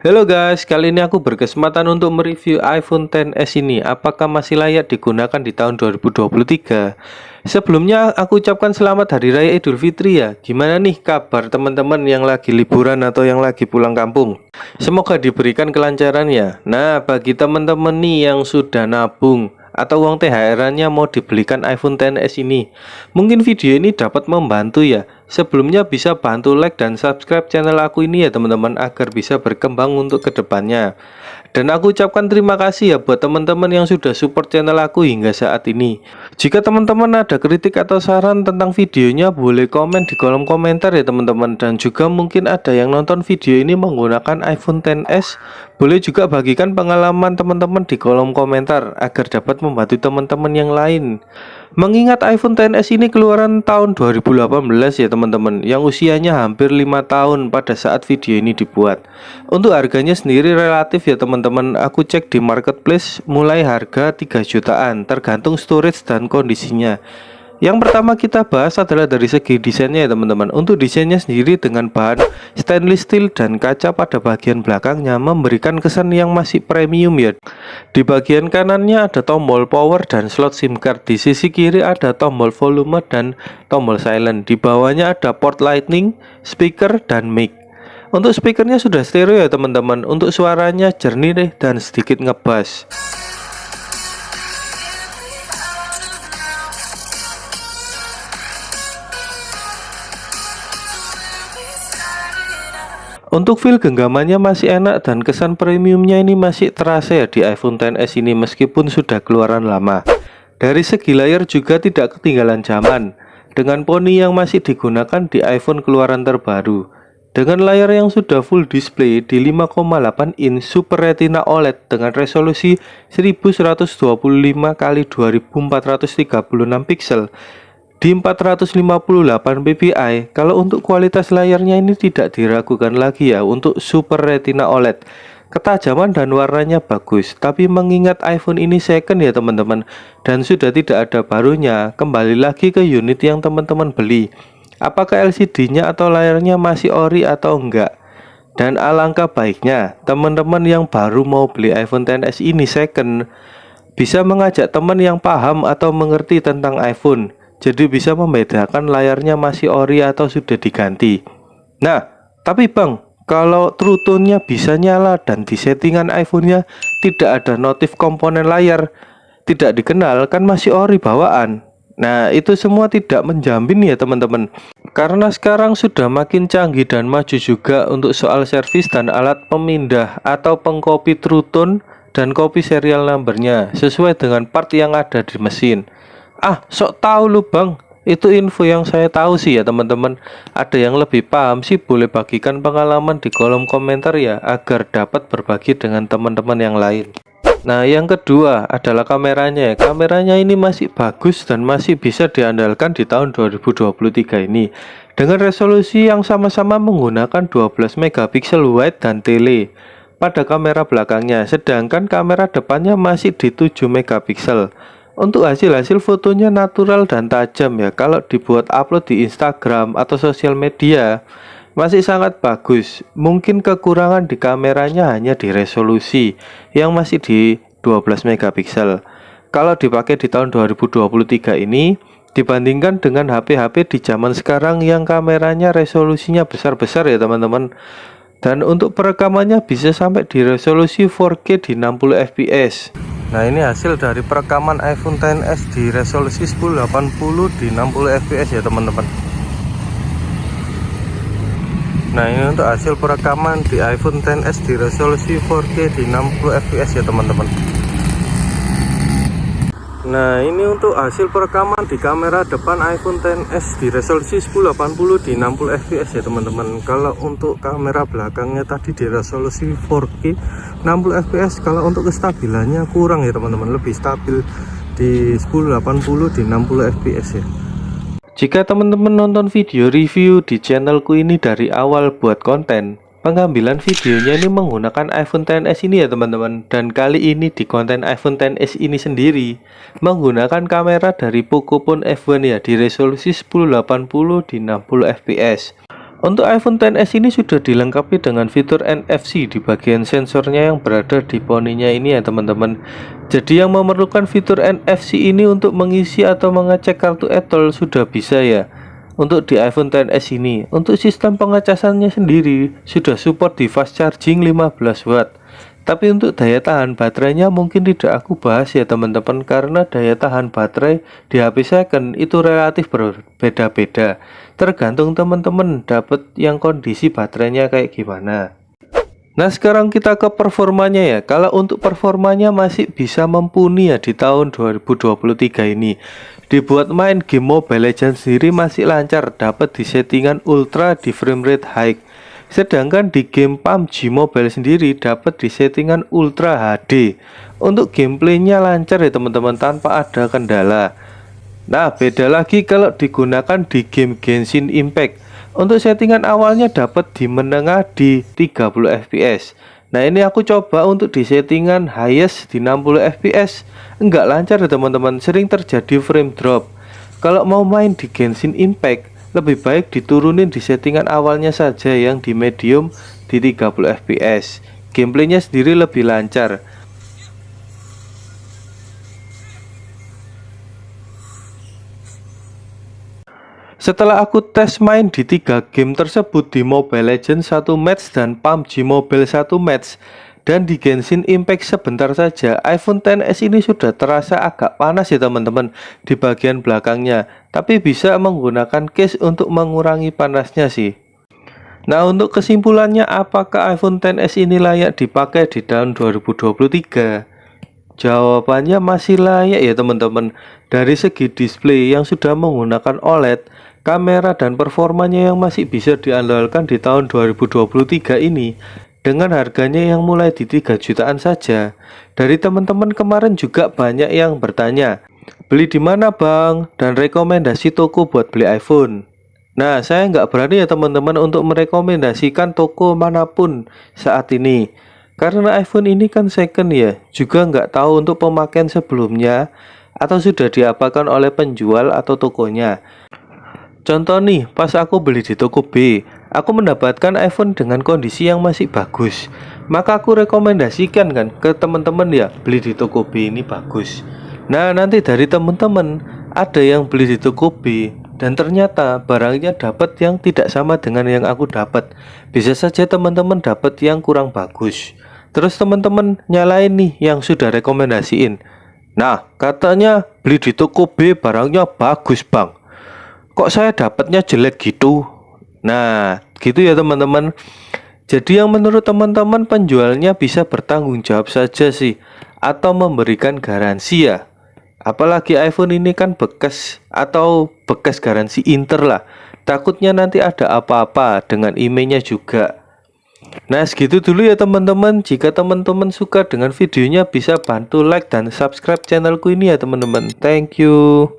Halo guys, kali ini aku berkesempatan untuk mereview iPhone XS ini. Apakah masih layak digunakan di tahun 2023? Sebelumnya aku ucapkan selamat Hari Raya Idul Fitri ya. Gimana nih kabar teman-teman yang lagi liburan atau yang lagi pulang kampung? Semoga diberikan kelancaran ya. Nah, bagi teman-teman nih yang sudah nabung atau uang THR-nya mau dibelikan iPhone XS ini, mungkin video ini dapat membantu ya. Sebelumnya bisa bantu like dan subscribe channel aku ini ya teman-teman, agar bisa berkembang untuk kedepannya. Dan aku ucapkan terima kasih ya buat teman-teman yang sudah support channel aku hingga saat ini. Jika teman-teman ada kritik atau saran tentang videonya, boleh komen di kolom komentar ya teman-teman. Dan juga mungkin ada yang nonton video ini menggunakan iPhone XS, boleh juga bagikan pengalaman teman-teman di kolom komentar agar dapat membantu teman-teman yang lain. Mengingat iPhone XS ini keluaran tahun 2018 ya teman-teman, yang usianya hampir 5 tahun pada saat video ini dibuat. Untuk harganya sendiri relatif ya teman-teman, aku cek di marketplace mulai harga 3 jutaan tergantung storage dan kondisinya. Yang pertama kita bahas adalah dari segi desainnya ya teman-teman. Untuk desainnya sendiri dengan bahan stainless steel dan kaca pada bagian belakangnya memberikan kesan yang masih premium ya. Di bagian kanannya ada tombol power dan slot SIM card. Di sisi kiri ada tombol volume dan tombol silent. Di bawahnya ada port lightning, speaker, dan mic. Untuk speakernya sudah stereo ya teman-teman. Untuk suaranya jernih dan sedikit ngebass. Untuk feel genggamannya masih enak dan kesan premiumnya ini masih terasa ya di iPhone XS ini meskipun sudah keluaran lama. Dari segi layar juga tidak ketinggalan zaman, dengan poni yang masih digunakan di iPhone keluaran terbaru. Dengan layar yang sudah full display di 5,8 inch Super Retina OLED dengan resolusi 1125 x 2436 pixel di 458 ppi. Kalau untuk kualitas layarnya ini tidak diragukan lagi ya untuk Super Retina OLED. Ketajaman dan warnanya bagus, tapi mengingat iPhone ini second ya teman-teman, dan sudah tidak ada barunya, kembali lagi ke unit yang teman-teman beli. Apakah LCD-nya atau layarnya masih ori atau enggak? Dan alangkah baiknya teman-teman yang baru mau beli iPhone XS ini second bisa mengajak teman yang paham atau mengerti tentang iPhone, jadi bisa membedakan layarnya masih ori atau sudah diganti. Nah, tapi bang, kalau True Tone-nya bisa nyala dan di settingan iPhone-nya tidak ada notif komponen layar, tidak dikenal, kan masih ori bawaan. Nah, itu semua tidak menjamin ya teman-teman. Karena sekarang sudah makin canggih dan maju juga untuk soal servis dan alat pemindah atau pengcopy True Tone dan copy serial numbernya sesuai dengan part yang ada di mesin. Sok tahu lu bang, itu info yang saya tahu sih ya teman-teman. Ada yang lebih paham sih boleh bagikan pengalaman di kolom komentar ya, agar dapat berbagi dengan teman-teman yang lain. Nah, yang kedua adalah kameranya ya. Kameranya ini masih bagus dan masih bisa diandalkan di tahun 2023 ini dengan resolusi yang sama-sama menggunakan 12 megapiksel wide dan tele pada kamera belakangnya, sedangkan kamera depannya masih di 7 megapiksel. Untuk hasil fotonya natural dan tajam ya. Kalau dibuat upload di Instagram atau sosial media masih sangat bagus. Mungkin kekurangan di kameranya hanya di resolusi yang masih di 12 megapiksel. Kalau dipakai di tahun 2023 ini dibandingkan dengan HP-HP di zaman sekarang yang kameranya resolusinya besar-besar ya teman-teman. Dan untuk perekamannya bisa sampai di resolusi 4K di 60 fps. Nah, ini hasil dari perekaman iPhone XS di resolusi 1080 di 60 fps ya teman-teman. Nah, ini untuk hasil perekaman di iPhone XS di resolusi 4K di 60 fps ya teman-teman. Nah, ini untuk hasil perekaman di kamera depan iPhone XS di resolusi 1080 di 60 fps ya teman-teman. Kalau untuk kamera belakangnya tadi di resolusi 4K 60 fps. Kalau untuk kestabilannya kurang ya teman-teman, lebih stabil di 1080 di 60 fps ya. Jika teman-teman nonton video review di channelku ini dari awal buat konten, pengambilan videonya ini menggunakan iPhone XS ini ya teman-teman. Dan kali ini di konten iPhone XS ini sendiri menggunakan kamera dari Pocophone F1 ya di resolusi 1080 di 60 fps. Untuk iPhone XS ini sudah dilengkapi dengan fitur NFC di bagian sensornya yang berada di poninya ini ya teman-teman. Jadi yang memerlukan fitur NFC ini untuk mengisi atau mengecek kartu e-tol sudah bisa ya. Untuk di iPhone XS ini, untuk sistem pengecasannya sendiri sudah support di fast charging 15 watt. Tapi untuk daya tahan baterainya mungkin tidak aku bahas ya teman-teman, karena daya tahan baterai di HP second itu relatif berbeda-beda. Tergantung teman-teman dapat yang kondisi baterainya kayak gimana. Nah sekarang kita ke performanya ya. Kalau untuk performanya masih bisa mumpuni ya di tahun 2023 ini. Dibuat main game Mobile Legends sendiri masih lancar, dapat di settingan ultra di frame rate high. Sedangkan di game PUBG Mobile sendiri dapat di settingan Ultra HD. Untuk gameplaynya lancar ya teman-teman, tanpa ada kendala. Nah beda lagi kalau digunakan di game Genshin Impact. Untuk settingan awalnya dapat di menengah di 30 fps. Nah ini aku coba untuk di settingan highest di 60 fps. Enggak lancar ya teman-teman, sering terjadi frame drop. Kalau mau main di Genshin Impact lebih baik diturunin di settingan awalnya saja yang di medium di 30 fps. Gameplaynya sendiri lebih lancar. Setelah aku tes main di 3 game tersebut, di Mobile Legends 1 match dan PUBG Mobile 1 match, dan di Genshin Impact sebentar saja, iPhone XS ini sudah terasa agak panas ya teman-teman di bagian belakangnya. Tapi bisa menggunakan case untuk mengurangi panasnya sih. Nah untuk kesimpulannya, apakah iPhone XS ini layak dipakai di tahun 2023? Jawabannya masih layak ya teman-teman. Dari segi display yang sudah menggunakan OLED, kamera dan performanya yang masih bisa diandalkan di tahun 2023 ini, dengan harganya yang mulai di 3 jutaan saja. Dari teman-teman kemarin juga banyak yang bertanya, beli di mana bang? Dan rekomendasi toko buat beli iPhone. Nah saya nggak berani ya teman-teman untuk merekomendasikan toko manapun saat ini, karena iPhone ini kan second ya, juga nggak tahu untuk pemakaian sebelumnya atau sudah diapakan oleh penjual atau tokonya. Contoh nih, pas aku beli di toko B, aku mendapatkan iPhone dengan kondisi yang masih bagus. Maka aku rekomendasikan kan ke teman-teman ya, beli di toko B ini bagus. Nah, nanti dari teman-teman ada yang beli di toko B dan ternyata barangnya dapat yang tidak sama dengan yang aku dapat. Bisa saja teman-teman dapat yang kurang bagus. Terus teman-teman nyalain nih yang sudah rekomendasiin. Nah, katanya beli di toko B barangnya bagus bang, kok saya dapatnya jelek gitu. Nah gitu ya teman-teman. Jadi yang menurut teman-teman penjualnya bisa bertanggung jawab saja sih, atau memberikan garansi ya. Apalagi iPhone ini kan bekas atau bekas garansi Inter lah. Takutnya nanti ada apa-apa dengan emailnya juga. Nah segitu dulu ya teman-teman. Jika teman-teman suka dengan videonya, bisa bantu like dan subscribe channelku ini ya teman-teman. Thank you.